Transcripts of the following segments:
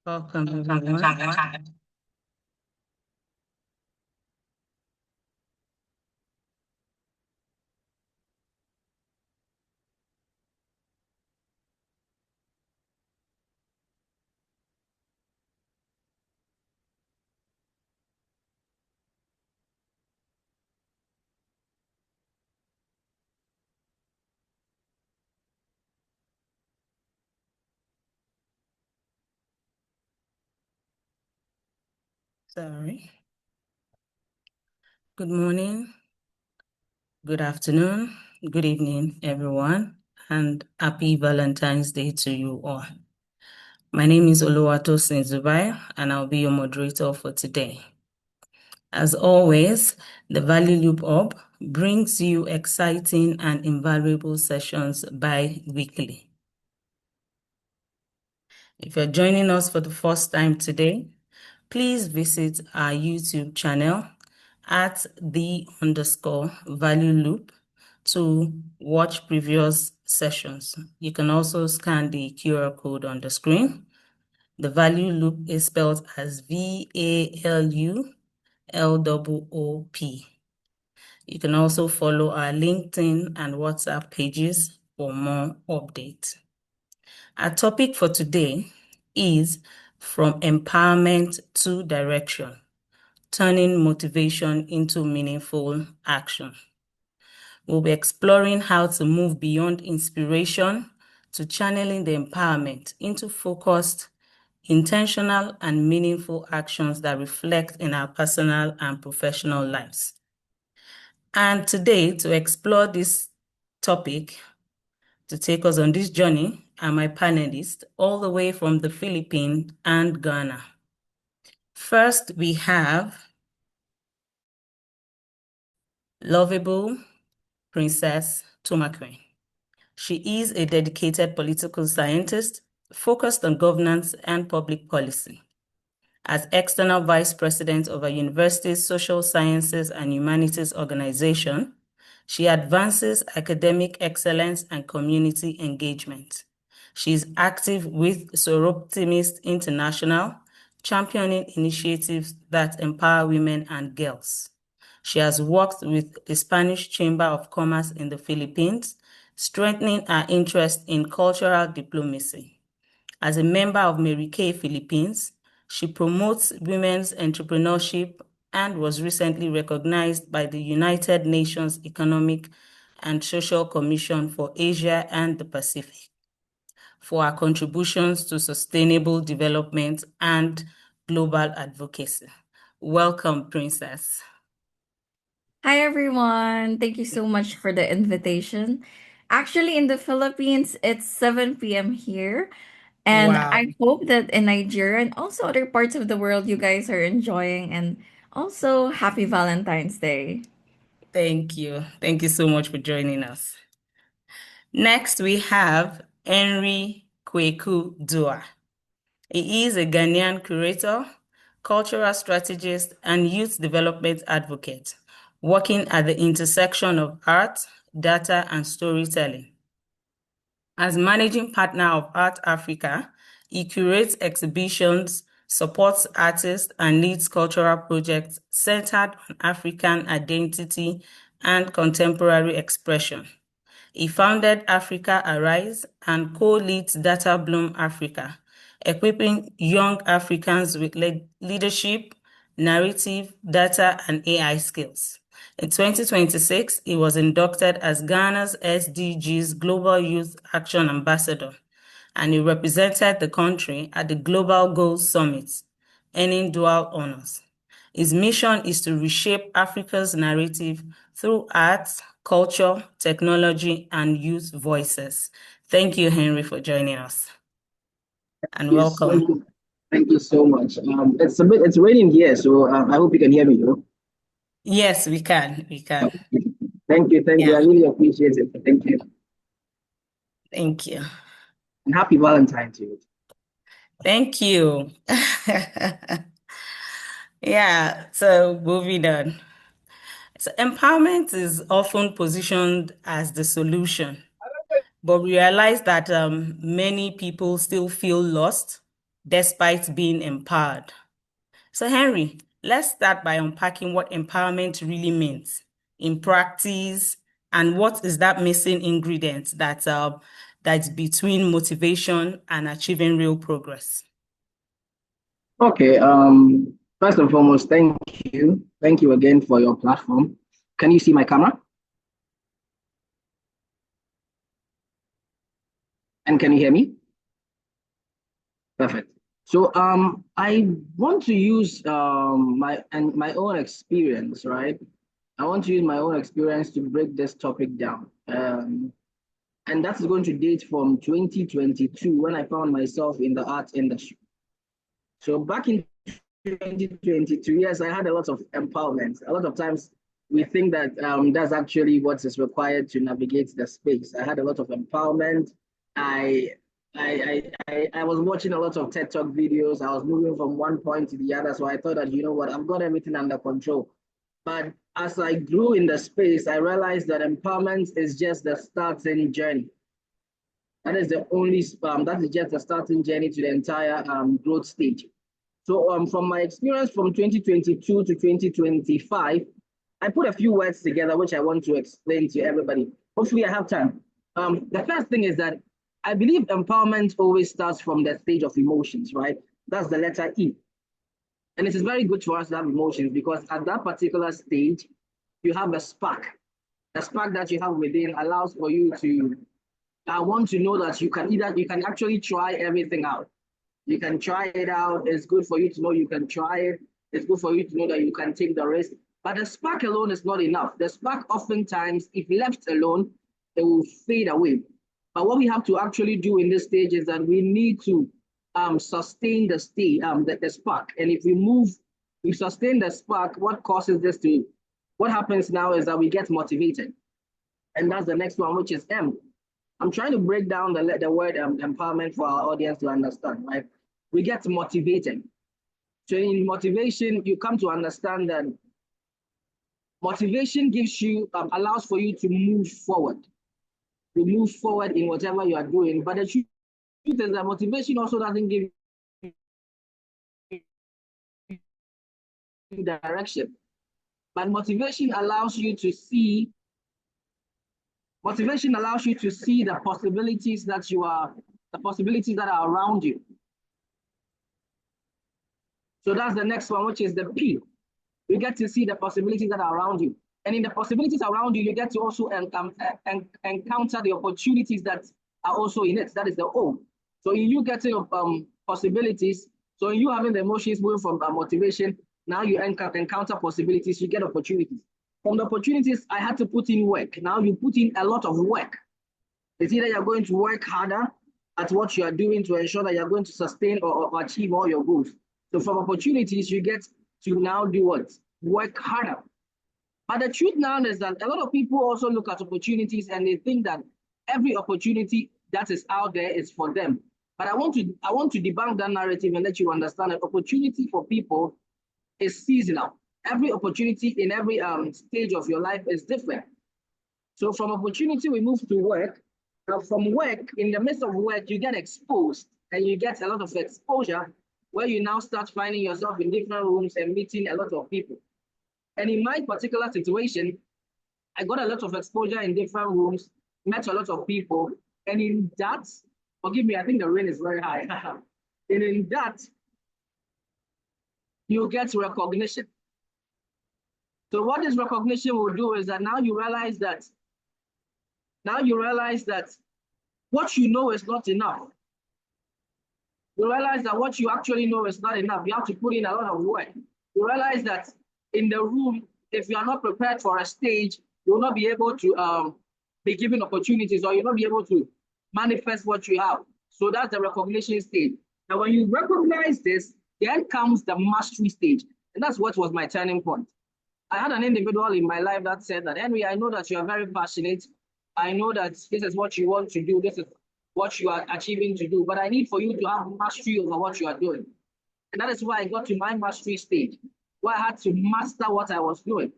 Welcome, everyone. Sorry. Good morning, good afternoon, good evening, everyone, and happy Valentine's Day to you all. My name is Oluwatosin Zubai, and I'll be your moderator for today. As always, the Value Loop Hub brings you exciting and invaluable sessions bi-weekly. If you're joining us for the first time today, please visit our YouTube channel at @the_value loop to watch previous sessions. You can also scan the QR code on the screen. The value loop is spelled as VALULOOP. You can also follow our LinkedIn and WhatsApp pages for more updates. Our topic for today is From Empowerment to Direction, Turning Motivation into Meaningful Action. We'll be exploring how to move beyond inspiration to channeling the empowerment into focused, intentional, and meaningful actions that reflect in our personal and professional lives. And today, to explore this topic, to take us on this journey, are my panelists, all the way from the Philippines and Ghana. First, we have lovable Princess Tumakwe. She is a dedicated political scientist focused on governance and public policy. As External Vice President of a university's Social Sciences and Humanities organization, she advances academic excellence and community engagement. She is active with Soroptimist International, championing initiatives that empower women and girls. She has worked with the Spanish Chamber of Commerce in the Philippines, strengthening her interest in cultural diplomacy. As a member of Mary Kay Philippines, she promotes women's entrepreneurship and was recently recognized by the United Nations Economic and Social Commission for Asia and the Pacific for her contributions to sustainable development and global advocacy. Welcome, Princess. Hi everyone. Thank you so much for the invitation. Actually, in the Philippines, it's 7 p.m. here. And Wow. I hope that in Nigeria and also other parts of the world, you guys are enjoying. And also, happy Valentine's Day. Thank you. Thank you so much for joining us. Next, we have Henry Kweku Dua. He is a Ghanaian curator, cultural strategist, and youth development advocate, working at the intersection of art, data, and storytelling. As managing partner of Art Africa, he curates exhibitions, supports artists, and leads cultural projects centered on African identity and contemporary expression. He founded Africa Arise and co-leads Data Bloom Africa, equipping young Africans with leadership, narrative, data, and AI skills. In 2026, he was inducted as Ghana's SDGs Global Youth Action Ambassador, and he represented the country at the Global Goals Summit, earning dual honors. His mission is to reshape Africa's narrative through arts, culture, technology, and youth voices. Thank you, Henry, for joining us. And Yes, welcome. thank you so much. It's raining here, so I hope you can hear me, though. Yes, we can. We can. Thank you. I Yeah. really appreciate it. Thank you. Thank you. And happy Valentine's to you. Thank you. Yeah, so moving on. So empowerment is often positioned as the solution, but we realize that many people still feel lost, despite being empowered. So, Henry, let's start by unpacking what empowerment really means in practice and what is that missing ingredient that's between motivation and achieving real progress. Okay. First and foremost, thank you. Thank you again for your platform. Can you see my camera? And can you hear me? Perfect. So I want to use my own experience, right? I want to use my own experience to break this topic down. And that's going to date from 2022 when I found myself in the art industry. So back in 2022, yes, I had a lot of empowerment. A lot of times we think that that's actually what is required to navigate the space. I had a lot of empowerment. I I was watching a lot of TED Talk videos. I was moving from one point to the other. So I thought that, you know what, I've got everything under control. But as I grew in the space, I realized that empowerment is just the starting journey. That is the only that is just the starting journey to the entire growth stage. So from my experience from 2022 to 2025, I put a few words together which I want to explain to everybody. Hopefully I have time. The first thing is that I believe empowerment always starts from the stage of emotions, right? That's the letter E. And it is very good for us to have emotions because at that particular stage, you have a spark. The spark that you have within allows for you to I want to know that you can actually try everything out. You can try it out. It's good for you to know you can try it. It's good for you to know that you can take the risk. But the spark alone is not enough. The spark oftentimes, if left alone, it will fade away. But what we have to actually do in this stage is that we need to sustain the spark. And if we sustain the spark, what happens now is that we get motivated. And that's the next one, which is M. I'm trying to break down the word empowerment for our audience to understand, right? We get motivated. So in motivation, you come to understand that motivation gives you, allows for you to move forward. To move forward in whatever you are doing. But the truth is that motivation also doesn't give you direction. But motivation allows you to see the possibilities that are around you. So that's the next one, which is the P. You get to see the possibilities that are around you. And in the possibilities around you, you get to also encounter the opportunities that are also in it. That is the O. So in you getting possibilities, so in you having the emotions moving from motivation, now you encounter possibilities, you get opportunities. From the opportunities, I had to put in work. Now you put in a lot of work. It's either you're going to work harder at what you are doing to ensure that you're going to sustain or achieve all your goals. So from opportunities, you get to now do what? Work harder. But the truth now is that a lot of people also look at opportunities and they think that every opportunity that is out there is for them. But I want to debunk that narrative and let you understand that opportunity for people is seasonal. Every opportunity in every stage of your life is different. So from opportunity, we move to work. Now from work, in the midst of work, you get exposed and you get a lot of exposure where you now start finding yourself in different rooms and meeting a lot of people. And in my particular situation, I got a lot of exposure in different rooms, met a lot of people. And in that, forgive me, I think the rain is very high. And in that, you get recognition. So what this recognition will do is that now you realize that what you know is not enough. You realize that what you actually know is not enough. You have to put in a lot of work. You realize that in the room, if you are not prepared for a stage, you will not be able to be given opportunities or you'll not be able to manifest what you have. So that's the recognition stage. Now, when you recognize this, then comes the mastery stage. And that's what was my turning point. I had an individual in my life that said that, Henry, I know that you are very passionate. I know that this is what you want to do. This is what you are achieving to do. But I need for you to have mastery over what you are doing. And that is why I got to my mastery stage, where I had to master what I was doing.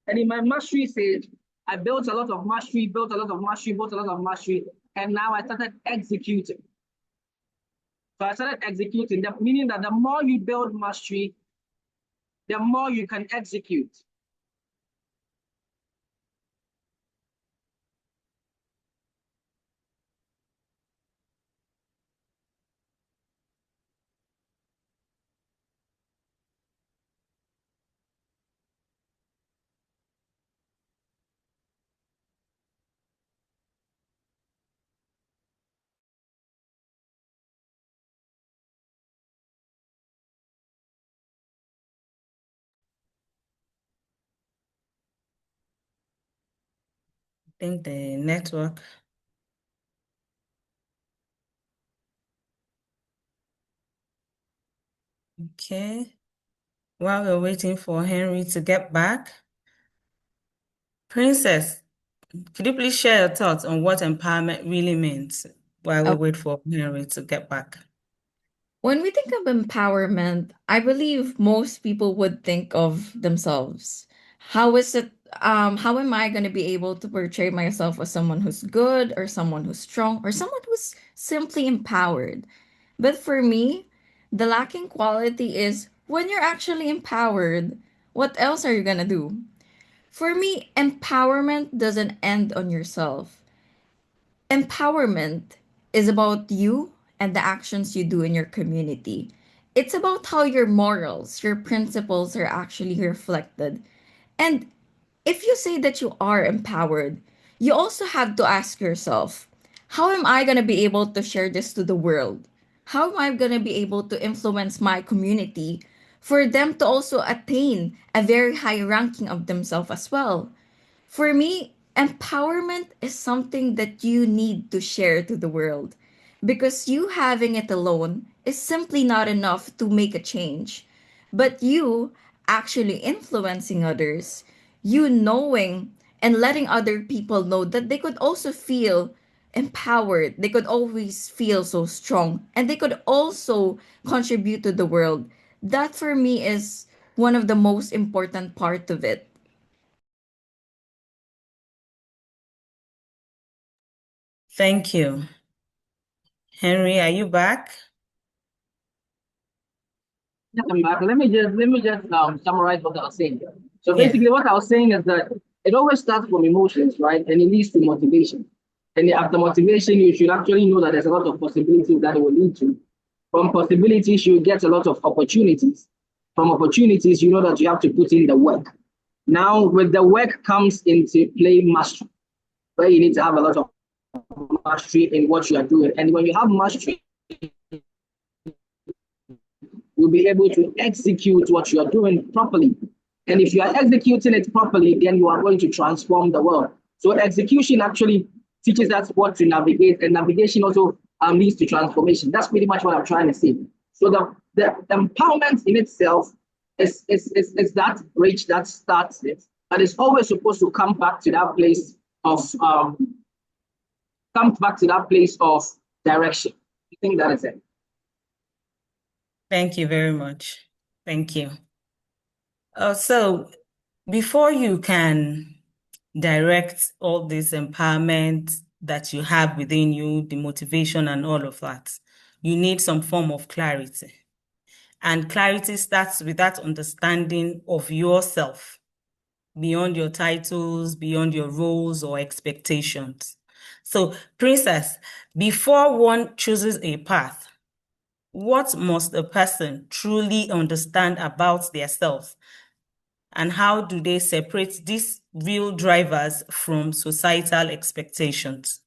And in my mastery stage, I built a lot of mastery, built a lot of mastery, and now I started executing. So I started executing, that meaning that the more you build mastery, the more you can execute. I think the network. Okay. While we're waiting for Henry to get back, Princess, could you please share your thoughts on what empowerment really means while we wait for Henry to get back? When we think of empowerment, I believe most people would think of themselves. How is it, how am I going to be able to portray myself as someone who's good or someone who's strong or someone who's simply empowered? But for me, the lacking quality is when you're actually empowered, what else are you going to do? For me, empowerment doesn't end on yourself. Empowerment is about you and the actions you do in your community. It's about how your morals, your principles are actually reflected. And if you say that you are empowered, you also have to ask yourself, how am I going to be able to share this to the world? How am I going to be able to influence my community for them to also attain a very high ranking of themselves as well? For me, empowerment is something that you need to share to the world because you having it alone is simply not enough to make a change. But you actually influencing others, you knowing and letting other people know that they could also feel empowered, they could always feel so strong, and they could also contribute to the world. That for me is one of the most important part of it. Thank you. Henry, are you back? Yes, I'm back. Let me just summarize what I was saying. So Yeah. basically, what I was saying is that it always starts from emotions, right? And it leads to motivation. And after motivation, you should actually know that there's a lot of possibilities that it will lead to. From possibilities, you get a lot of opportunities. From opportunities, you know that you have to put in the work. Now, with the work comes into play mastery, where you need to have a lot of mastery in what you are doing. And when you have mastery, you'll be able to execute what you are doing properly. And if you are executing it properly, then you are going to transform the world. So execution actually teaches us what to navigate, and navigation also leads to transformation. That's pretty much what I'm trying to say. So the empowerment in itself is that bridge that starts it, but it's always supposed to come back to that place of direction. I think that is it. Thank you very much. Thank you. So before you can direct all this empowerment that you have within you, the motivation and all of that, you need some form of clarity. And clarity starts with that understanding of yourself beyond your titles, beyond your roles or expectations. So, Princess, before one chooses a path, what must a person truly understand about themselves? And how do they separate these real drivers from societal expectations?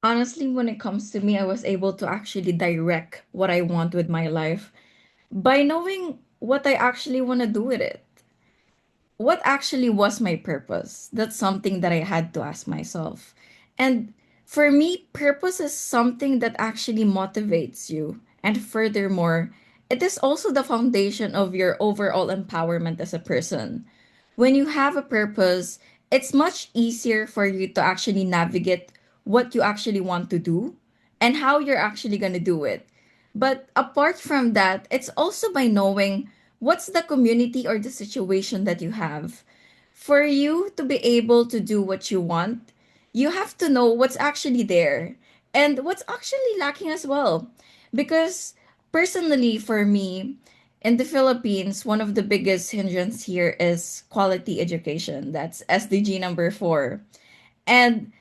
Honestly, when it comes to me, I was able to actually direct what I want with my life by knowing what I actually want to do with it. What actually was my purpose? That's something that I had to ask myself. And for me, purpose is something that actually motivates you. And furthermore, it is also the foundation of your overall empowerment as a person. When you have a purpose, it's much easier for you to actually navigate what you actually want to do and how you're actually going to do it. But apart from that, it's also by knowing what's the community or the situation that you have. For you to be able to do what you want, you have to know what's actually there. And what's actually lacking as well. Because personally, for me, in the Philippines, one of the biggest hindrance here is quality education. That's SDG number 4. And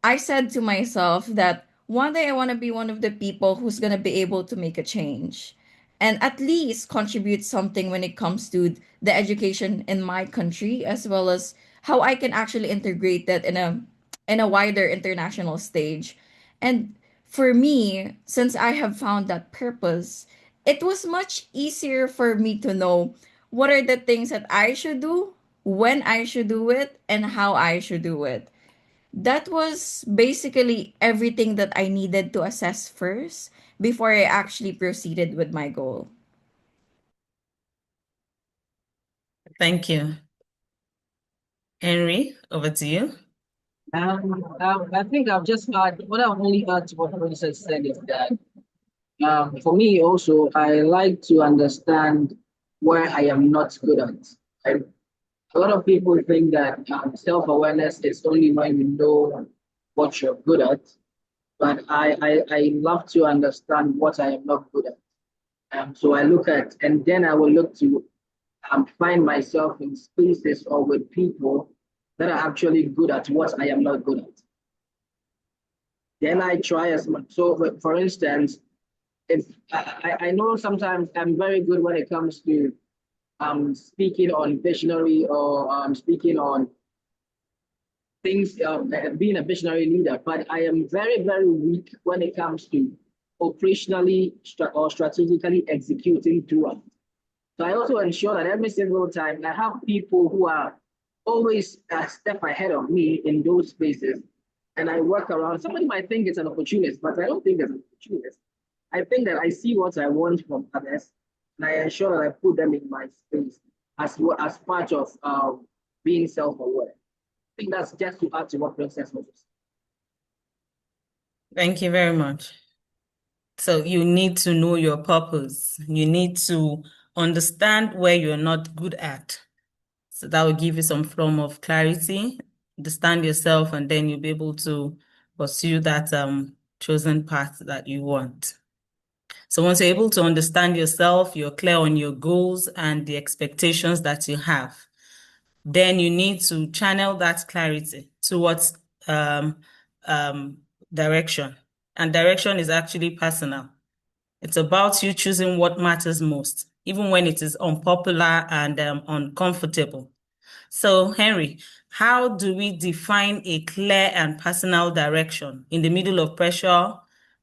I said to myself that one day I want to be one of the people who's going to be able to make a change and at least contribute something when it comes to the education in my country, as well as how I can actually integrate that in a wider international stage. And for me, since I have found that purpose, it was much easier for me to know what are the things that I should do, when I should do it, and how I should do it. That was basically everything that I needed to assess first before I actually proceeded with my goal. Thank you. Henry, over to you. I think I've just had what I've only heard to what Princess said is that for me also I like to understand where I am not good at. I, a lot of people think that self-awareness is only when you know what you're good at, but I love to understand what I am not good at. So I look at, and then I will look to find myself in spaces or with people that are actually good at what I am not good at. Then I try as much. So, for instance, if I know sometimes I'm very good when it comes to speaking on visionary or speaking on things, being a visionary leader, but I am very, very weak when it comes to operationally or strategically executing throughout. So I also ensure that every single time I have people who are always a step ahead of me in those spaces, and I work around. Somebody might think it's an opportunist, but I don't think it's an opportunist. I think that I see what I want from others, and I ensure that I put them in my space as well as part of being self-aware. I think that's just to add to what Princess was saying. Thank you very much. So you need to know your purpose. You need to understand where you're not good at. So that will give you some form of clarity, understand yourself, and then you'll be able to pursue that chosen path that you want. So once you're able to understand yourself, you're clear on your goals and the expectations that you have, then you need to channel that clarity towards um, um, direction. And direction is actually personal. It's about you choosing what matters most, even when it is unpopular and uncomfortable. So, Henry, how do we define a clear and personal direction in the middle of pressure,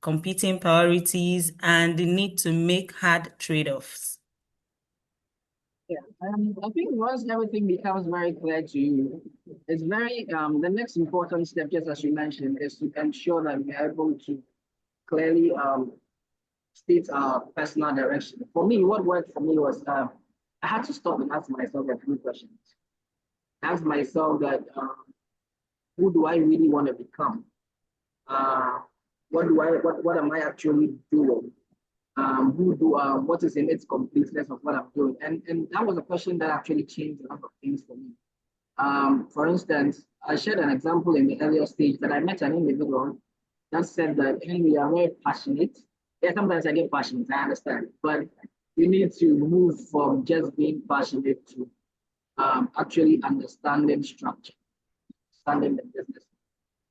competing priorities, and the need to make hard trade-offs? Yeah, I think once everything becomes very clear to you, it's very the next important step, just as you mentioned, is to ensure that we are able to clearly state our personal direction. For me, what worked for me was I had to stop and ask myself a few questions. Ask myself that who do I really want to become? Uh, what am I actually doing? What is in its completeness of what I'm doing? And that was a question that actually changed a lot of things for me. For instance, I shared an example in the earlier stage that I met an individual that said that, hey, we are very passionate. Yeah, sometimes I get passionate, I understand, but you need to move from just being passionate to actually understanding structure, understanding the business.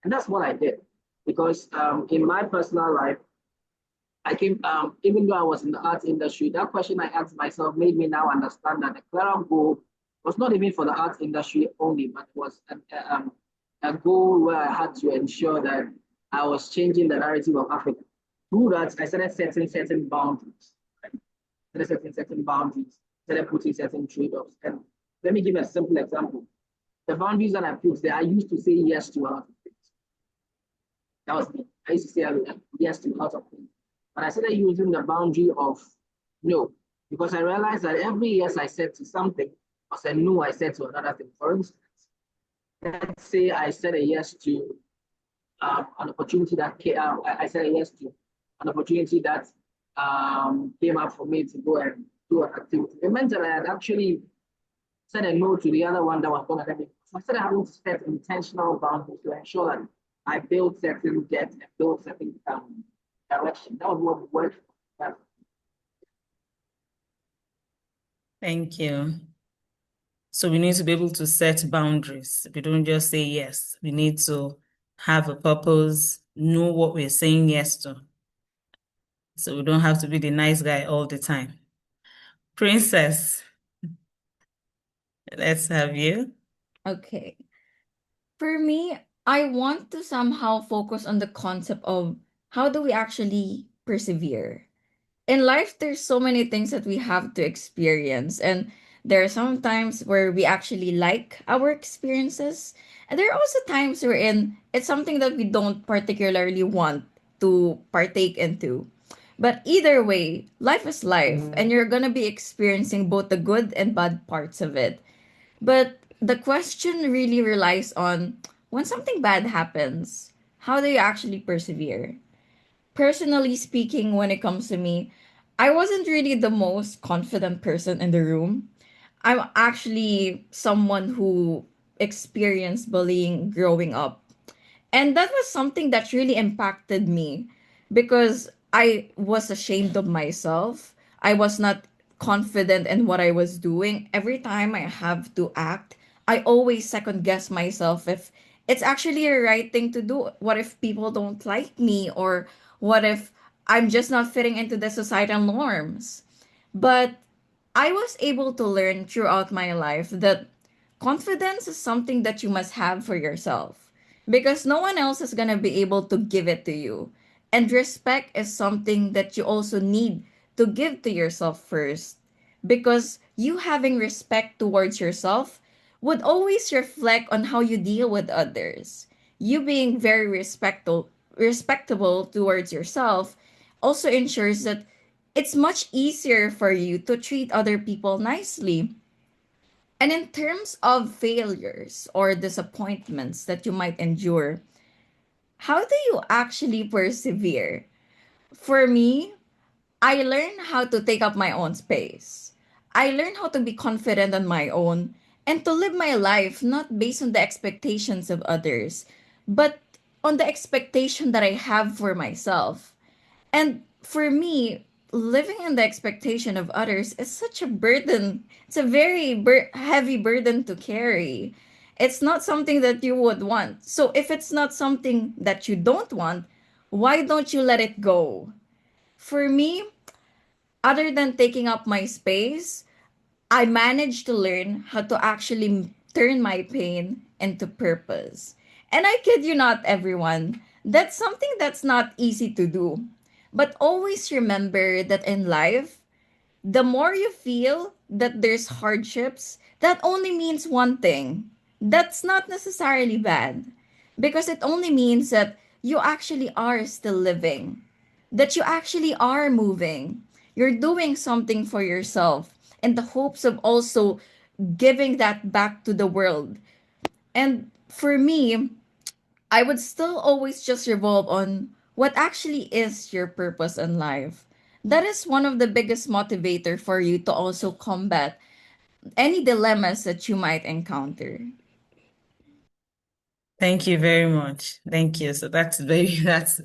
And that's what I did. Because in my personal life, I came, even though I was in the arts industry, that question I asked myself made me now understand that the clearer goal was not even for the arts industry only, but was a goal where I had to ensure that I was changing the narrative of Africa. Through that, I started setting certain boundaries, right? Started setting certain boundaries, started putting certain trade-offs. And let me give a simple example. The boundaries that I put there, I used to say yes to a lot of things. That was me. I used to say yes to a lot of things. But I started using the boundary of no, because I realized that every yes I said to something was a no I said to another thing. For instance, let's say I said a yes to an opportunity that came, I said a yes to an opportunity that came up for me to go and do an activity. It meant that I had actually said a no to the other one that was going to let me. So I started having to set intentional boundaries to ensure that I built certain depth and built certain direction. That was what worked. That Thank you. So we need to be able to set boundaries. We don't just say yes. We need to have a purpose, know what we're saying yes to. So we don't have to be the nice guy all the time. Princess, let's have you. Okay. For me, I want to somehow focus on the concept of how do we actually persevere. In life, there's so many things that we have to experience, and there are some times where we actually like our experiences, and there are also times wherein it's something that we don't particularly want to partake into. But either way, life is life, and you're gonna be experiencing both the good and bad parts of it. But the question really relies on when something bad happens, how do you actually persevere? Personally speaking, when it comes to me, I wasn't really the most confident person in the room. I'm actually someone who experienced bullying growing up. And that was something that really impacted me because I was ashamed of myself. I was not confident in what I was doing. Every time I have to act, I always second guess myself if it's actually a right thing to do. What if people don't like me? Or what if I'm just not fitting into the societal norms? But I was able to learn throughout my life that confidence is something that you must have for yourself because no one else is going to be able to give it to you. And respect is something that you also need to give to yourself first because you having respect towards yourself would always reflect on how you deal with others. You being very respectable towards yourself also ensures that it's much easier for you to treat other people nicely. And in terms of failures or disappointments that you might endure, how do you actually persevere? For me, I learned how to take up my own space. I learned how to be confident on my own and to live my life not based on the expectations of others, but on the expectation that I have for myself. And for me, living in the expectation of others is such a burden. It's a very heavy burden to carry. It's not something that you would want. So if it's not something that you don't want, why don't you let it go? For me, other than taking up my space, I managed to learn how to actually turn my pain into purpose. And I kid you not, everyone, that's something that's not easy to do. But always remember that in life, the more you feel that there's hardships, that only means one thing. That's not necessarily bad because it only means that you actually are still living, that you actually are moving. You're doing something for yourself in the hopes of also giving that back to the world. And for me, I would still always just revolve on what actually is your purpose in life. That is one of the biggest motivator for you to also combat any dilemmas that you might encounter. Thank you very much. Thank you. So that's very that's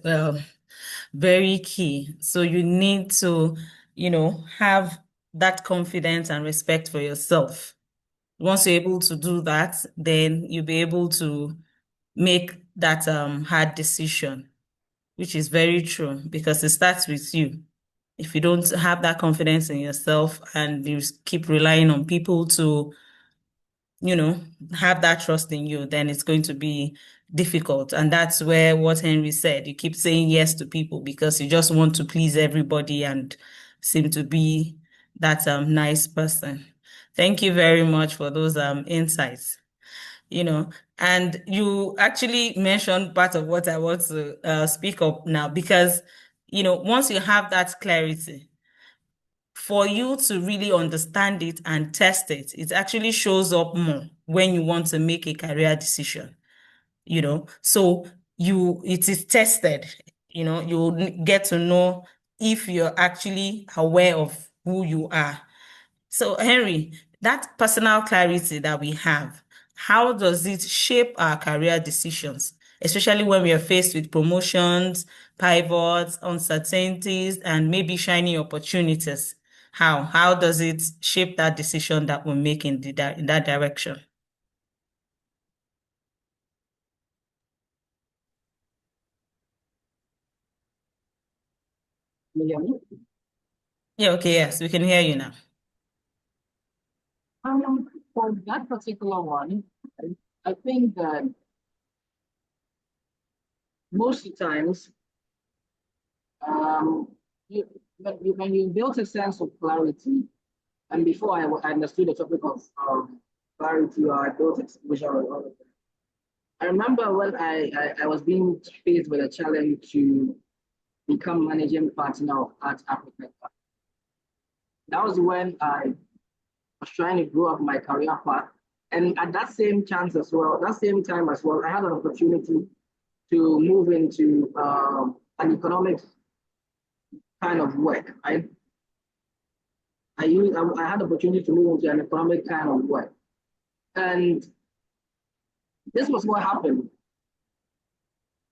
very key. So you need to, have that confidence and respect for yourself. Once you're able to do that, then you'll be able to make that hard decision, which is very true because it starts with you. If you don't have that confidence in yourself and you keep relying on people to, you know, have that trust in you, then it's going to be difficult. And that's where what Henry said, you keep saying yes to people because you just want to please everybody and seem to be that nice person. Thank you very much for those insights. you know, and you actually mentioned part of what I want to speak up now because, once you have that clarity, for you to really understand it and test it, it actually shows up more when you want to make a career decision, So it is tested, you get to know if you're actually aware of who you are. So, Henry, that personal clarity that we have, how does it shape our career decisions, especially when we are faced with promotions, pivots, uncertainties, and maybe shiny opportunities? How does it shape that decision that we make in in that direction? Yeah. Yeah, okay, yes, we can hear you now. For that particular one, I think that most of the times, um, you, when you build a sense of clarity, and before I understood the topic of clarity, or I built exposure or all of that. I remember when I was being faced with a challenge to become managing partner of Art Africa. That was when I was trying to grow up my career path. And at that same chance as well, that same time as well, I had an opportunity to move into an economics kind of work. I had the opportunity to move into an economic kind of work. And this was what happened.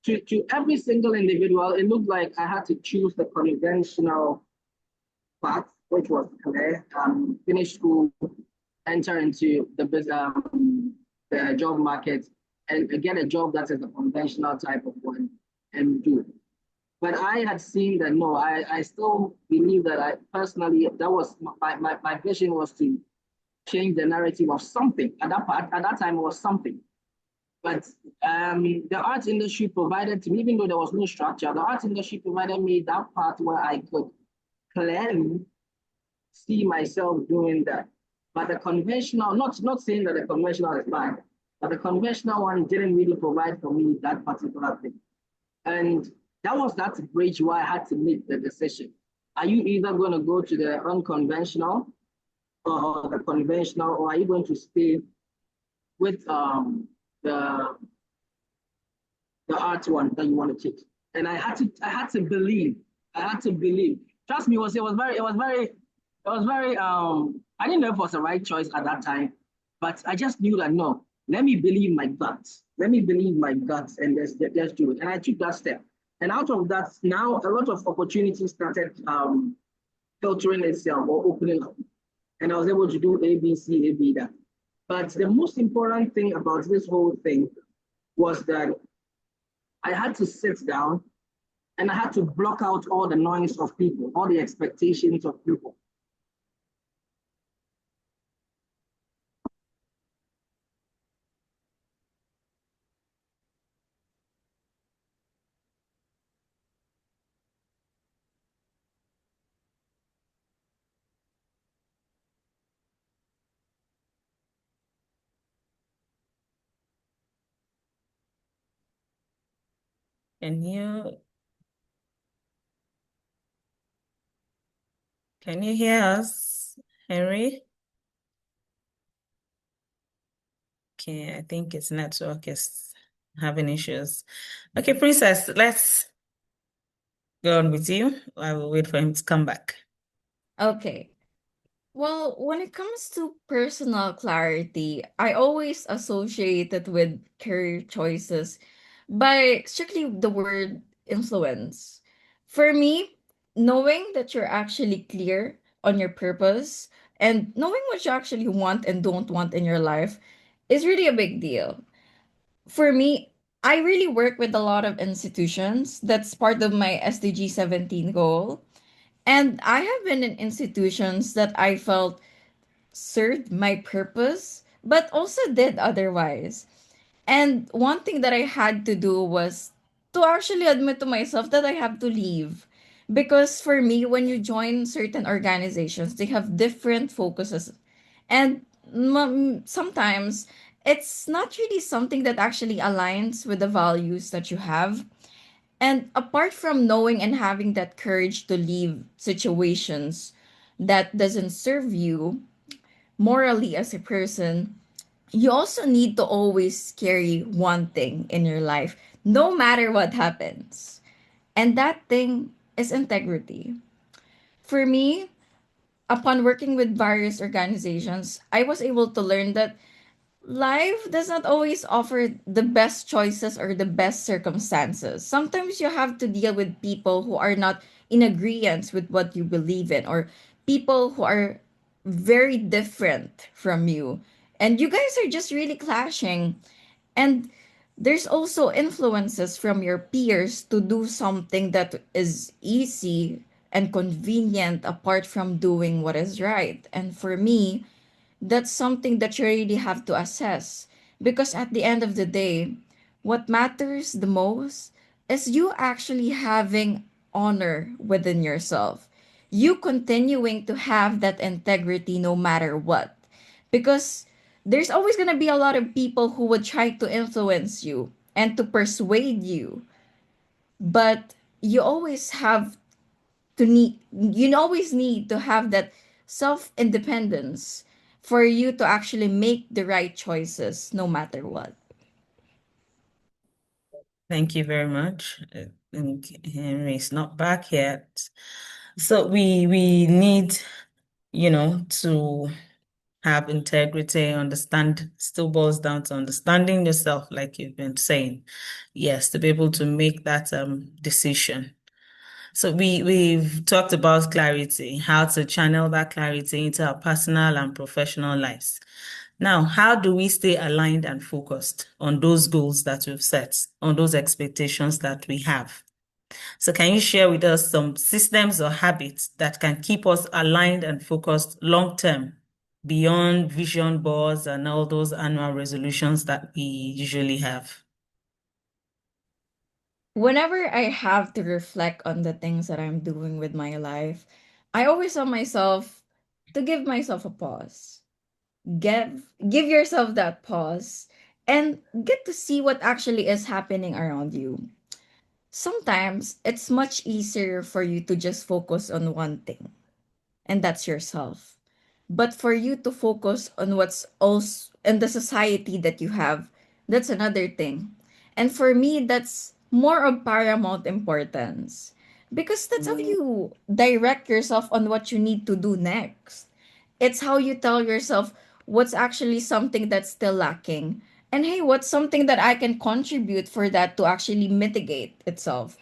To every single individual, it looked like I had to choose the conventional path, which was clear, finish school, enter into the job market, and get a job that is a conventional type of one and do it. But I had seen that no, I still believe that I personally, that was my vision was to change the narrative of something. At that time, it was something. But the art industry provided to me, even though there was no structure, the art industry provided me that part where I could clearly see myself doing that. But the conventional, not saying that the conventional is bad, but the conventional one didn't really provide for me that particular thing. And that was that bridge where I had to make the decision. Are you either going to go to the unconventional or the conventional, or are you going to stay with the the art one that you want to take? And I had to believe. I had to believe. Trust me, I didn't know if it was the right choice at that time, but I just knew that no, let me believe my guts. Let me believe my guts and let's do it. And I took that step. And out of that, now a lot of opportunities started filtering itself or opening up. And I was able to do A, B, C, A, B, that. But the most important thing about this whole thing was that I had to sit down and I had to block out all the noise of people, all the expectations of people. Can you can you hear us, Henry? Okay, I think its network is having issues. Okay, Princess, let's go on with you. I will wait for him to come back. Okay. Well, when it comes to personal clarity, I always associate it with career choices by strictly the word influence. For me, knowing that you're actually clear on your purpose and knowing what you actually want and don't want in your life is really a big deal. For me, I really work with a lot of institutions. That's part of my SDG 17 goal. And I have been in institutions that I felt served my purpose, but also did otherwise. And one thing that I had to do was to actually admit to myself that I have to leave. Because for me, when you join certain organizations, they have different focuses. And sometimes it's not really something that actually aligns with the values that you have. And apart from knowing and having that courage to leave situations that doesn't serve you morally as a person, you also need to always carry one thing in your life, no matter what happens. And that thing is integrity. For me, upon working with various organizations, I was able to learn that Life does not always offer the best choices or the best circumstances. Sometimes you have to deal with people who are not in agreement with what you believe in, or people who are very different from you. And you guys are just really clashing. And there's also influences from your peers to do something that is easy and convenient apart from doing what is right. And for me, that's something that you really have to assess, because at the end of the day, what matters the most is you actually having honor within yourself, you continuing to have that integrity no matter what, because there's always going to be a lot of people who would try to influence you and to persuade you, but you always have you always need to have that self independence for you to actually make the right choices no matter what. Thank you very much. I think Henry is not back yet. So we need, to have integrity, understand, still boils down to understanding yourself, like you've been saying. Yes, to be able to make that decision. So we've talked about clarity, how to channel that clarity into our personal and professional lives. Now, how do we stay aligned and focused on those goals that we've set, on those expectations that we have? So can you share with us some systems or habits that can keep us aligned and focused long term beyond vision boards and all those annual resolutions that we usually have? Whenever I have to reflect on the things that I'm doing with my life, I always tell myself to give myself a pause. Give yourself that pause and get to see what actually is happening around you. Sometimes it's much easier for you to just focus on one thing, and that's yourself. But for you to focus on what's also in the society that you have, that's another thing. And for me, that's more of paramount importance, because that's how you direct yourself on what you need to do next. It's how you tell yourself what's actually something that's still lacking. And hey, what's something that I can contribute for that to actually mitigate itself?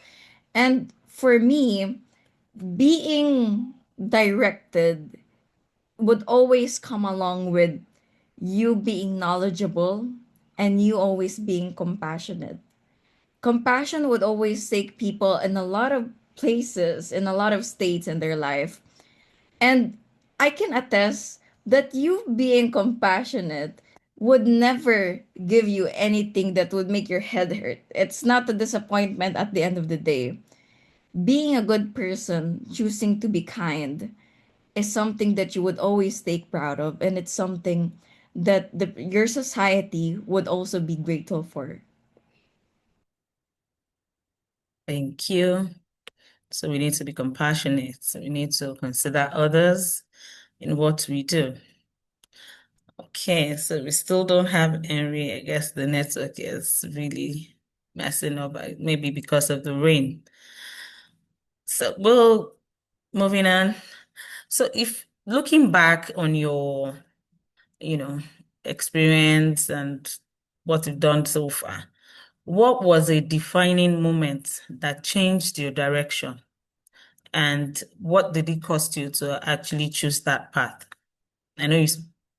And for me, being directed would always come along with you being knowledgeable and you always being compassionate. Compassion would always take people in a lot of places, in a lot of states in their life. And I can attest that you being compassionate would never give you anything that would make your head hurt. It's not a disappointment at the end of the day. Being a good person, choosing to be kind, is something that you would always take proud of, and it's something that your society would also be grateful for. Thank you. So we need to be compassionate. So we need to consider others in what we do. Okay, so we still don't have Henry. I guess the network is really messing up, maybe because of the rain. So we'll moving on. So if looking back on your, you know, experience and what you've done so far, what was a defining moment that changed your direction? And what did it cost you to actually choose that path? I know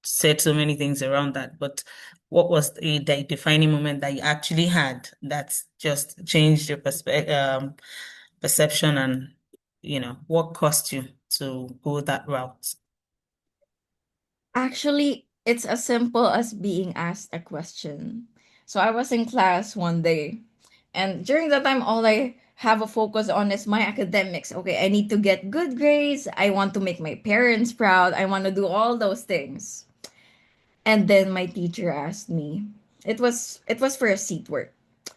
said so many things around that, but what was the defining moment that you actually had that just changed your perception and, what cost you to go that route? Actually, it's as simple as being asked a question. So I was in class one day, and during that time, all I have a focus on is my academics. Okay, I need to get good grades. I want to make my parents proud. I want to do all those things. And then my teacher asked me, it was for a seat work.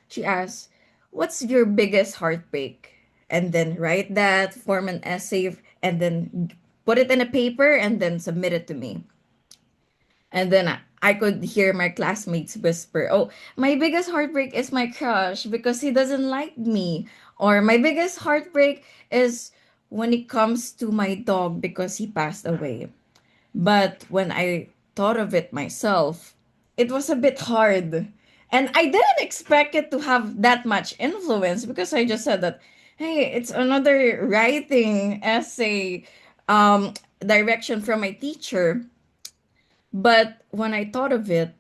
She asked, "What's your biggest heartbreak?" And then write that, form an essay, and then put it in a paper and then submit it to me. And then I could hear my classmates whisper, "Oh, my biggest heartbreak is my crush because he doesn't like me." Or my biggest heartbreak is when it comes to my dog because he passed away. But when I thought of it myself, it was a bit hard. And I didn't expect it to have that much influence because I just said that, hey, it's another writing essay direction from my teacher. But when I thought of it,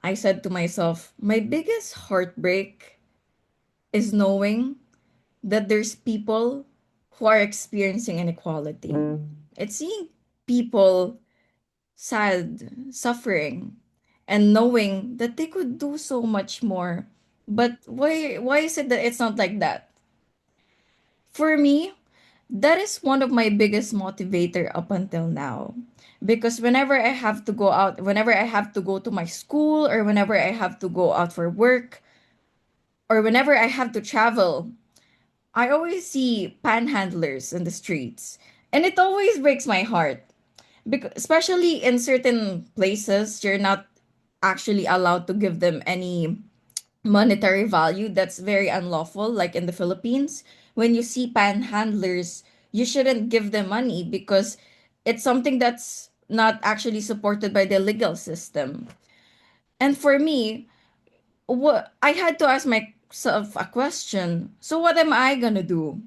I said to myself, my biggest heartbreak is knowing that there's people who are experiencing inequality. It's seeing people sad, suffering, and knowing that they could do so much more. But why is it that it's not like that? For me, that is one of my biggest motivator up until now. Because whenever I have to go out, whenever I have to go to my school, or whenever I have to go out for work, or whenever I have to travel, I always see panhandlers in the streets. And it always breaks my heart. Because especially in certain places, you're not actually allowed to give them any monetary value. That's very unlawful, like in the Philippines. When you see panhandlers, you shouldn't give them money because it's something that's not actually supported by the legal system. And for me, what I had to ask myself a question. So what am I gonna do?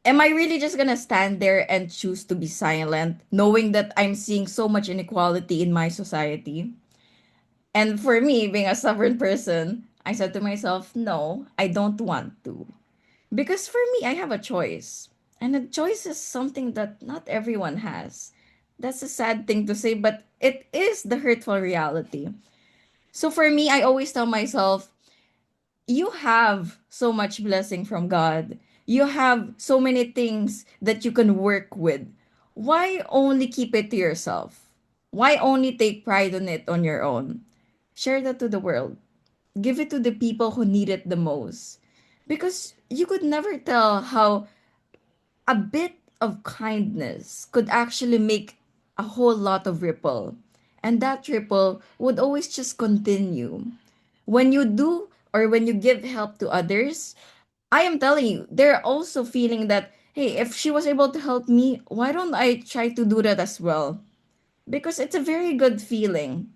Am I really just gonna stand there and choose to be silent, knowing that I'm seeing so much inequality in my society? And for me, being a stubborn person, I said to myself, no, I don't want to. Because for me, I have a choice. And a choice is something that not everyone has. That's a sad thing to say, but it is the hurtful reality. So for me, I always tell myself, you have so much blessing from God. You have so many things that you can work with. Why only keep it to yourself? Why only take pride on it on your own? Share that to the world. Give it to the people who need it the most. Because you could never tell how a bit of kindness could actually make a whole lot of ripple. And that ripple would always just continue. When you do or when you give help to others, I am telling you, they're also feeling that, hey, if she was able to help me, why don't I try to do that as well? Because it's a very good feeling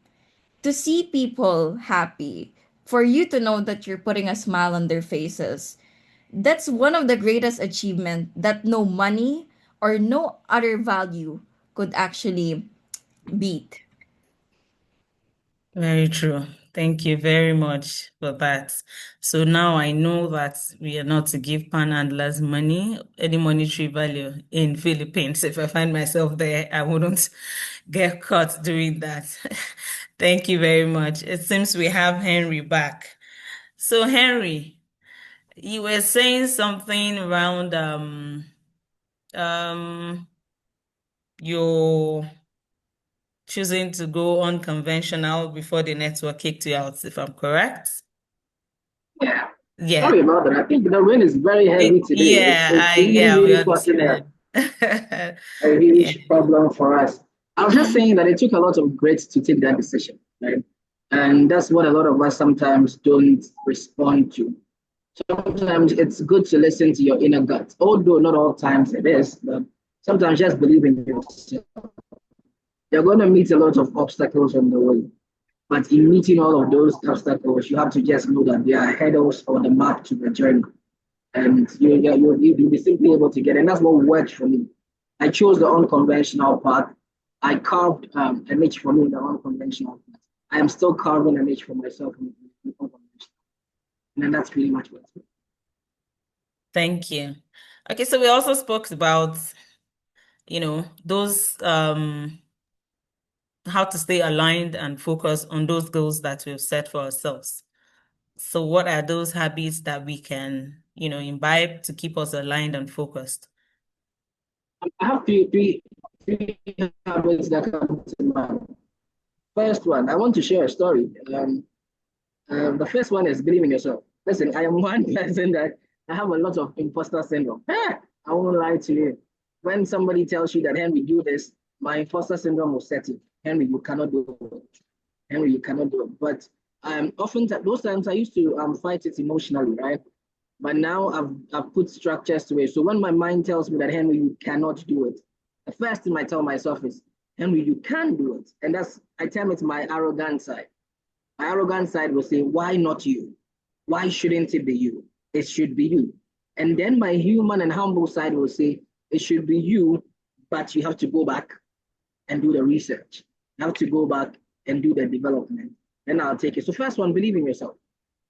to see people happy, for you to know that you're putting a smile on their faces. That's one of the greatest achievement that no money or no other value could actually beat. Very true. Thank you very much for that. So now I know that we are not to give panhandlers money, any monetary value in Philippines. If I find myself there, I wouldn't get caught doing that. Thank you very much. It seems we have Henry back. So Henry, you were saying something around um your choosing to go unconventional before the network kicked you out, if I'm correct. Yeah. Yeah. Sorry about that. I think the rain is very heavy today. It's really, Yeah, we really causing understand. a Yeah. huge problem for us. I was just saying that it took a lot of grit to take that decision, right? And that's what a lot of us sometimes don't respond to. Sometimes it's good to listen to your inner gut, although not all times it is, but sometimes just believe in yourself. You're going to meet a lot of obstacles on the way. But in meeting all of those obstacles, you have to just know that there are hurdles on the map to the journey. And you'll be simply able to get it. And that's what worked for me. I chose the unconventional path. I carved a niche for me in the unconventional path. I am still carving a niche for myself in the unconventional. And then that's pretty much what it's been. Thank you. Okay, so we also spoke about, those how to stay aligned and focus on those goals that we've set for ourselves. So what are those habits that we can, imbibe to keep us aligned and focused? I have three habits that come to mind. First one, I want to share a story. The first one is believe in yourself. Listen, I am one person that I have a lot of imposter syndrome. I won't lie to you. When somebody tells you that Henry do this, my imposter syndrome will set in. Henry, you cannot do it. Henry, you cannot do it. But often those times I used to fight it emotionally, right? But now I've put structures to it. So when my mind tells me that Henry, you cannot do it, the first thing I tell myself is Henry, you can do it. And I tell it's my arrogant side. My arrogant side will say, why not you? Why shouldn't it be you? It should be you. And then my human and humble side will say, it should be you, but you have to go back and do the research. You have to go back and do the development. Then I'll take it. So first one, believe in yourself.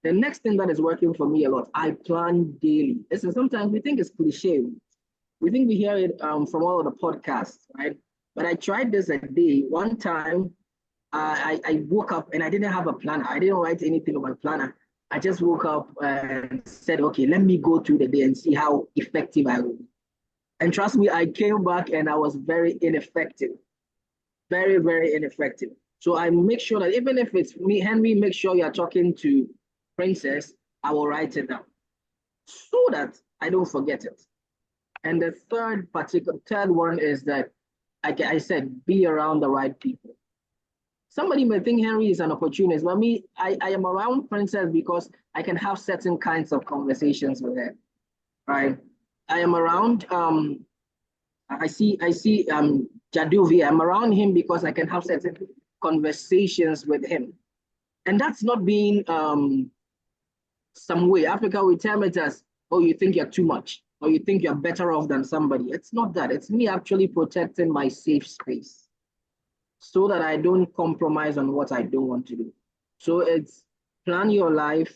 The next thing that is working for me a lot, I plan daily. Listen, sometimes we think it's cliche. We think we hear it from all of the podcasts, right? But I tried this a day. One time, I woke up and I didn't have a planner. I didn't write anything on my planner. I just woke up and said, okay, let me go through the day and see how effective I will be. And trust me, I came back and I was very ineffective. Very, very ineffective. So I make sure that even if it's me, Henry, make sure you're talking to Princess, I will write it down so that I don't forget it. And the third one is that I said, be around the right people. Somebody may think Henry is an opportunist, but me, I am around Princess because I can have certain kinds of conversations with her, right? I am around, I see Jaduvi, I'm around him because I can have certain conversations with him. And that's not being some way. Africa, we term it as, oh, you think you're too much, or you think you're better off than somebody. It's not that. It's me actually protecting my safe space so that I don't compromise on what I don't want to do. So it's plan your life,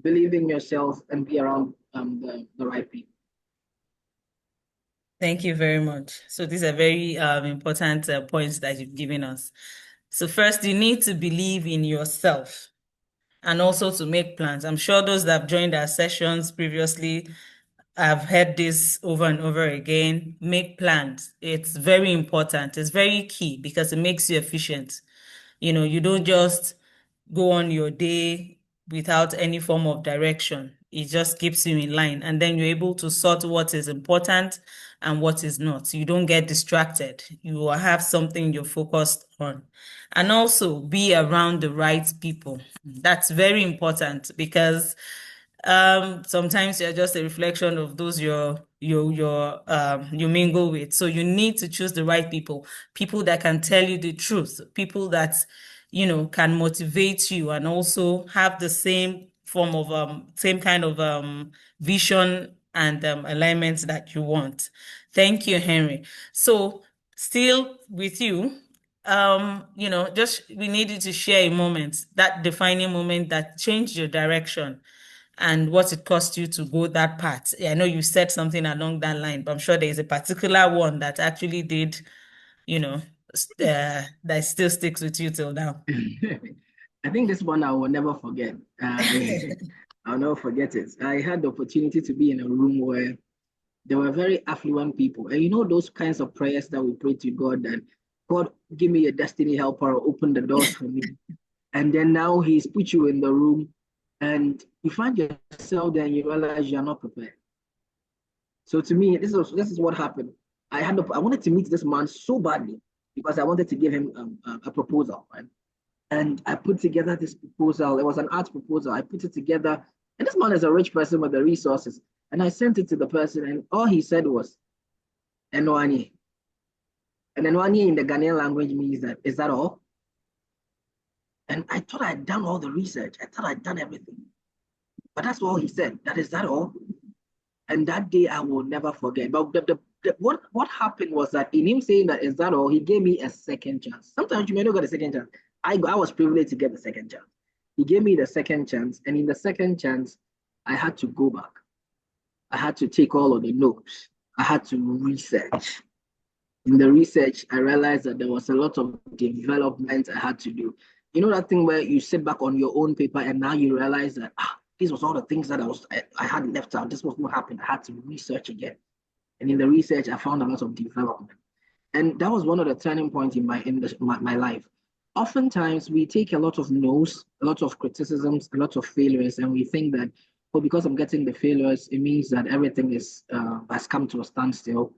believe in yourself, and be around the right people. Thank you very much. So these are very important points that you've given us. So first, you need to believe in yourself and also to make plans. I'm sure those that have joined our sessions previously have heard this over and over again. Make plans. It's very important. It's very key because it makes you efficient. You don't just go on your day without any form of direction. It just keeps you in line. And then you're able to sort what is important and what is not. You don't get distracted. You will have something you're focused on. And also be around the right people. That's very important because sometimes you're just a reflection of those you mingle with. So you need to choose the right people, people that can tell you the truth, people that can motivate you and also have the same form of same kind of vision and alignment that you want. Thank you, Henry. So still with you, just we need you to share a moment, that defining moment that changed your direction and what it cost you to go that path. I know you said something along that line, but I'm sure there is a particular one that actually did, that still sticks with you till now. I think this one I will never forget. I'll never forget it. I had the opportunity to be in a room where there were very affluent people. And you know those kinds of prayers that we pray to God that God give me a destiny helper or open the doors for me. And then now he's put you in the room and you find yourself there and you realize you're not prepared. So to me, this is what happened. I wanted to meet this man so badly because I wanted to give him a proposal, right? And I put together this proposal. It was an art proposal. I put it together, and this man is a rich person with the resources. And I sent it to the person, and all he said was, "Enwani." And Enwani in the Ghanaian language means that, is that all? And I thought I'd done all the research. I thought I'd done everything. But that's all he said. That is that all? And that day I will never forget. But what happened was that in him saying that is that all, he gave me a second chance. Sometimes you may not get a second chance. I was privileged to get the second chance. He gave me the second chance, and in the second chance, I had to go back. I had to take all of the notes. I had to research. In the research, I realized that there was a lot of development I had to do. You know that thing where you sit back on your own paper and now you realize that these was all the things that I had left out. This was what happened. I had to research again. And in the research, I found a lot of development. And that was one of the turning points in my life. Oftentimes, we take a lot of no's, a lot of criticisms, a lot of failures, and we think that, oh, because I'm getting the failures, it means that everything has come to a standstill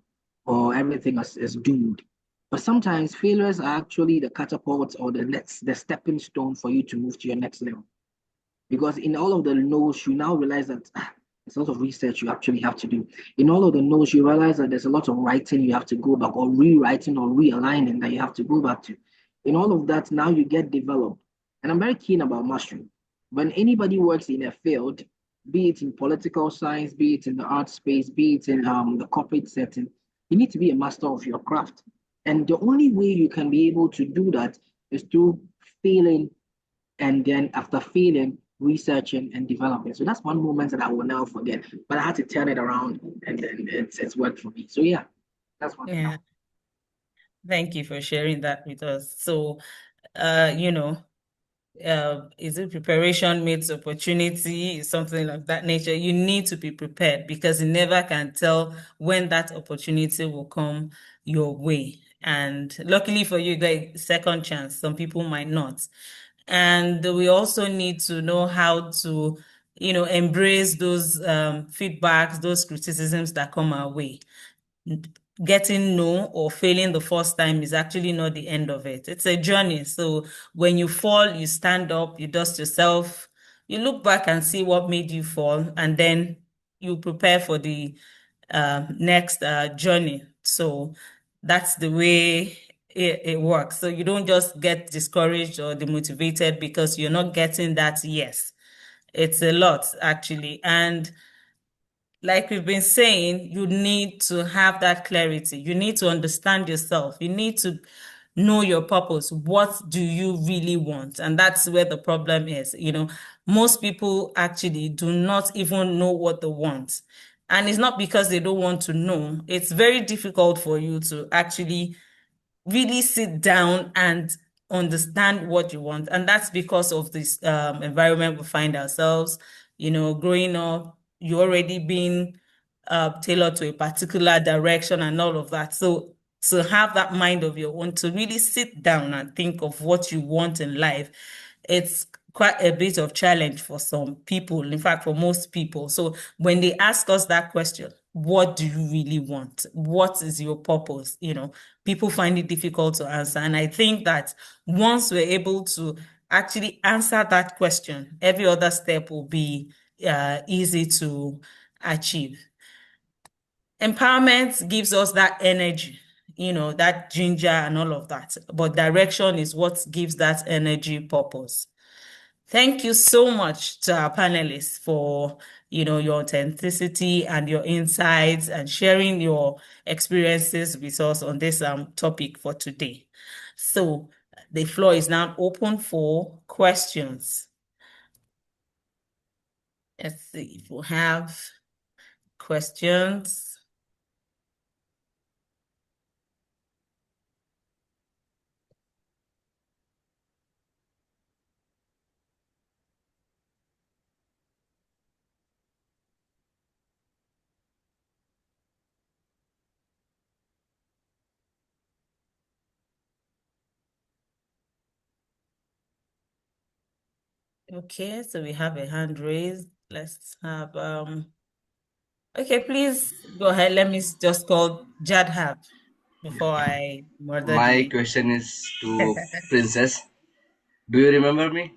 or everything is doomed. But sometimes failures are actually the catapult or the stepping stone for you to move to your next level. Because in all of the no's, you now realize that There's a lot of research you actually have to do. In all of the notes, you realize that there's a lot of writing you have to go back, or rewriting or realigning that you have to go back to. In all of that, now you get developed. And I'm very keen about mastery. When anybody works in a field, be it in political science, be it in the art space, be it in the corporate setting, you need to be a master of your craft. And the only way you can be able to do that is through failing, and then after failing, researching and developing. So that's one moment that I will never forget. But I had to turn it around, and then it's worked for me. So yeah, that's one Yeah. example. Thank you for sharing that with us. So, you know, is it preparation meets opportunity, something of that nature? You need to be prepared because you never can tell when that opportunity will come your way. And luckily for you, you got a second chance. Some people might not. And we also need to know how to, embrace those feedbacks, those criticisms that come our way. Getting no or failing the first time is actually not the end of it. It's a journey. So when you fall, you stand up, you dust yourself, you look back and see what made you fall, and then you prepare for the next journey. So that's the way it works. So you don't just get discouraged or demotivated because you're not getting that yes. It's a lot, actually. And like we've been saying, you need to have that clarity. You need to understand yourself. You need to know your purpose. What do you really want? And that's where the problem is. Most people actually do not even know what they want. And it's not because they don't want to know. It's very difficult for you to actually really sit down and understand what you want. And that's because of this environment we find ourselves. Growing up, you already been tailored to a particular direction and all of that. So to have that mind of your own, to really sit down and think of what you want in life, it's quite a bit of challenge for some people, in fact, for most people. So when they ask us that question, what do you really want? What is your purpose? People find it difficult to answer. And I think that once we're able to actually answer that question, every other step will be easy to achieve. Empowerment gives us that energy, that ginger and all of that. But direction is what gives that energy purpose. Thank you so much to our panelists for, your authenticity and your insights and sharing your experiences with us on this topic for today. So the floor is now open for questions. Let's see if we have questions. Okay, so we have a hand raised. Let's have okay, please go ahead. Let me just call Jadhab before I murder My the question is to Princess. Do you remember me?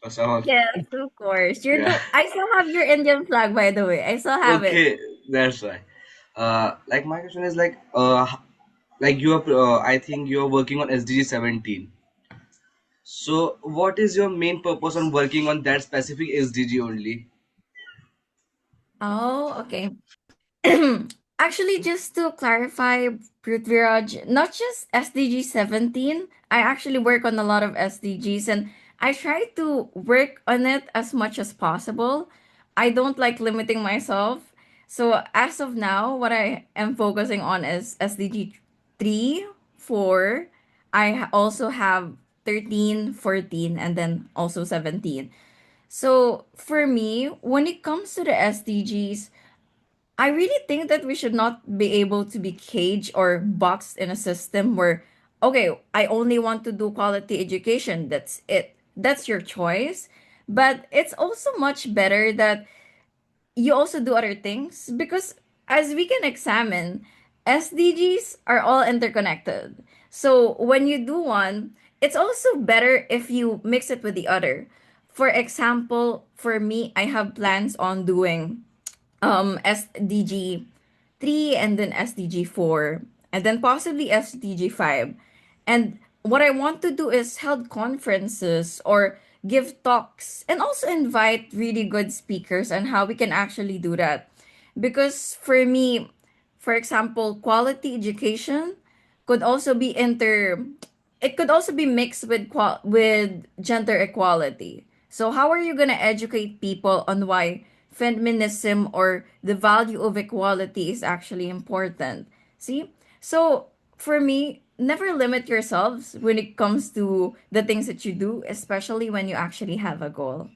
First of all, Yes, of course. yeah. I still have your Indian flag, by the way. I still have it. Okay, that's right. Like my question is like you are. I think you are working on SDG 17. So, what is your main purpose on working on that specific SDG only? Oh, okay. Actually, just to clarify, Prithviraj, not just SDG 17, I actually work on a lot of SDGs and I try to work on it as much as possible. I don't like limiting myself. So, as of now, what I am focusing on is SDG 3, 4. Also have 13, 14, and then also 17. So, for me, when it comes to the SDGs, I really think that we should not be able to be caged or boxed in a system where, okay, I only want to do quality education. That's it. That's your choice. But it's also much better that you also do other things because as we can examine, SDGs are all interconnected. So when you do one, it's also better if you mix it with the other. For example, for me, I have plans on doing SDG 3 and then SDG 4 and then possibly SDG 5. And what I want to do is hold conferences or give talks and also invite really good speakers on how we can actually do that. Because for me, for example, quality education could also be it could also be mixed with with gender equality. So how are you going to educate people on why feminism or the value of equality is actually important? See? So for me, never limit yourselves when it comes to the things that you do, especially when you actually have a goal.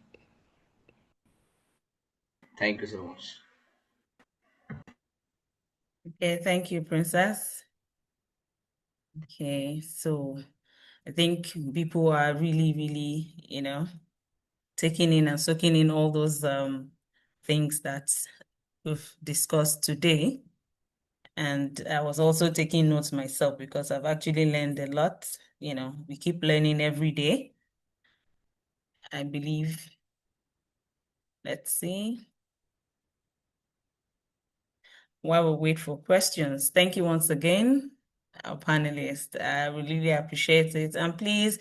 Thank you so much. Okay, thank you, Princess. Okay, so I think people are really, really, taking in and soaking in all those things that we've discussed today. And I was also taking notes myself because I've actually learned a lot. We keep learning every day. I believe, let's see, while we wait for questions, thank you once again, our panelists. I really appreciate it. And please,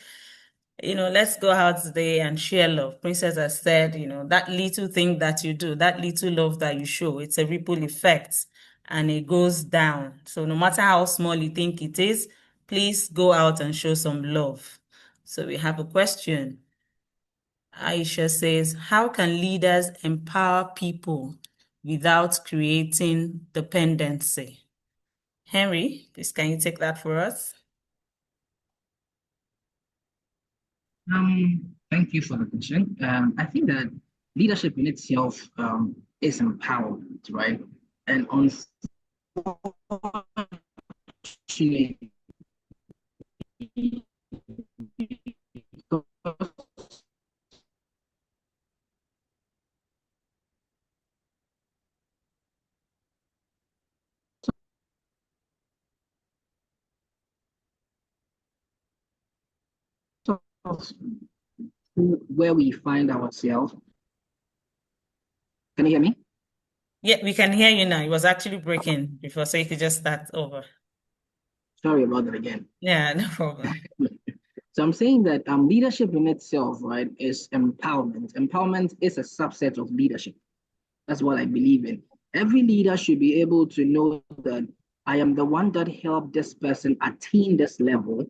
let's go out today and share love. Princess has said, that little thing that you do, that little love that you show, it's a ripple effect and it goes down. So no matter how small you think it is, please go out and show some love. So we have a question. Aisha says, how can leaders empower people without creating dependency? Henry, please can you take that for us? Thank you for the question. I think that leadership in itself is empowerment, right? And unfortunately, of where we find ourselves. Can you hear me? Yeah, we can hear you now. It was actually breaking before, so you could just start over. Sorry about that again. Yeah, no problem. So I'm saying that leadership in itself, right, is empowerment. Empowerment is a subset of leadership. That's what I believe in. Every leader should be able to know that I am the one that helped this person attain this level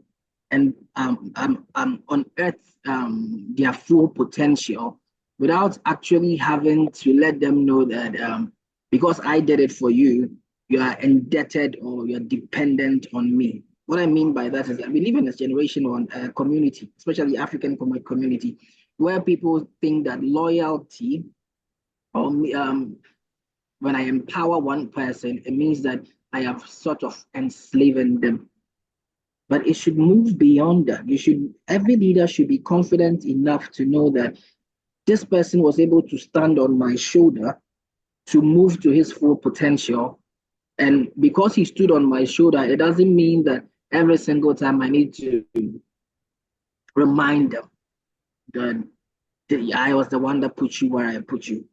and unearth their full potential without actually having to let them know that because I did it for you, you are indebted or you're dependent on me. What I mean by that is that we live in a generation or a community, especially African community, where people think that loyalty or when I empower one person, it means that I have sort of enslaving them. But it should move beyond that. Every leader should be confident enough to know that this person was able to stand on my shoulder to move to his full potential. And because he stood on my shoulder, it doesn't mean that every single time I need to remind them that I was the one that put you where I put you.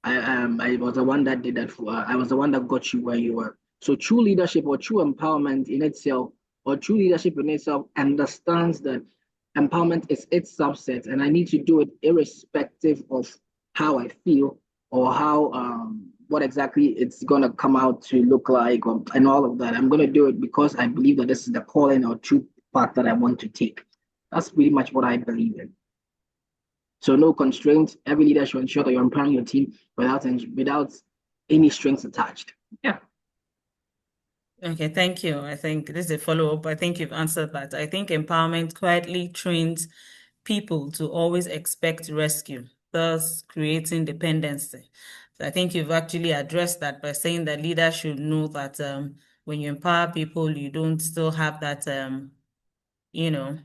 I was the one that did that for. I was the one that got you where you were. So true leadership or true empowerment in itself, or true leadership in itself, understands that empowerment is its subset, and I need to do it irrespective of how I feel or how what exactly it's gonna come out to look like, and all of that. I'm gonna do it because I believe that this is the calling or true path that I want to take. That's pretty much what I believe in. So no constraints. Every leader should ensure that you're empowering your team without any strings attached. Yeah. Okay, thank you. I think this is a follow-up. I think you've answered that. I think empowerment quietly trains people to always expect rescue, thus creating dependency. So I think you've actually addressed that by saying that leaders should know that when you empower people, you don't still have that you know,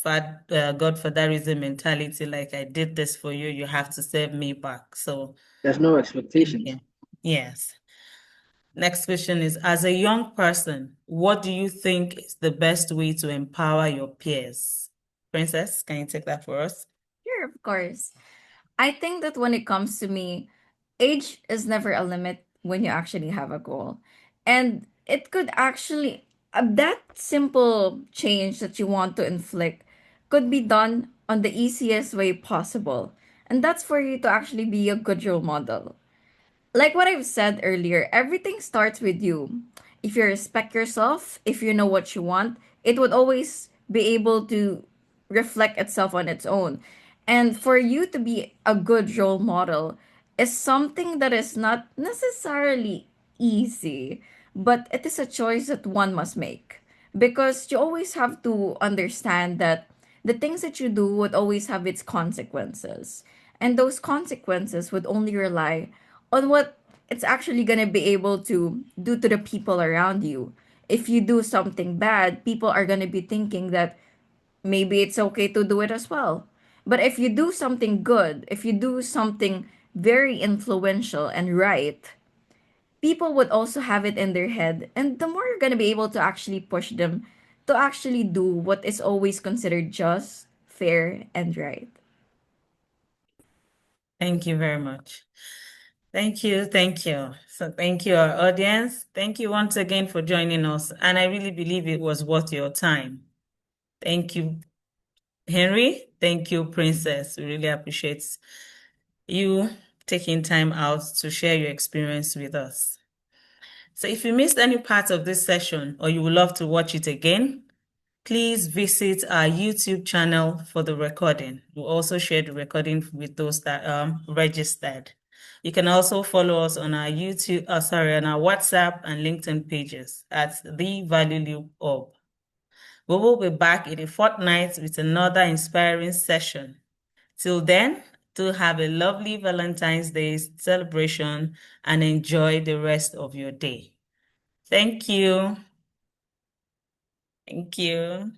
Godfatherism mentality, like I did this for you, you have to serve me back. So There's no thank expectations. you. Yes. Next question is, as a young person, what do you think is the best way to empower your peers? Princess, can you take that for us? Sure, of course. I think that when it comes to me, Age is never a limit when you actually have a goal. And it could actually, that simple change that you want to inflict could be done on the easiest way possible. And that's for you to actually be a good role model. Like what I've said earlier, everything starts with you. If you respect yourself, if you know what you want, it would always be able to reflect itself on its own. And for you to be a good role model is something that is not necessarily easy, but it is a choice that one must make. Because you always have to understand that the things that you do would always have its consequences. And those consequences would only rely on what it's actually going to be able to do to the people around you. If you do something bad, people are going to be thinking that maybe it's okay to do it as well. But if you do something good, if you do something very influential and right, people would also have it in their head. And the more you're going to be able to actually push them to actually do what is always considered just, fair, and right. Thank you very much. Thank you. Thank you. So thank you, our audience. Thank you once again for joining us. And I really believe it was worth your time. Thank you, Henry. Thank you, Princess. We really appreciate you taking time out to share your experience with us. So if you missed any part of this session or you would love to watch it again, please visit our YouTube channel for the recording. We'll also share the recording with those that registered. You can also follow us on our on our WhatsApp and LinkedIn pages at The Value Loop Hub. We will be back in a fortnight with another inspiring session. Till then, do have a lovely Valentine's Day celebration and enjoy the rest of your day. Thank you. Thank you.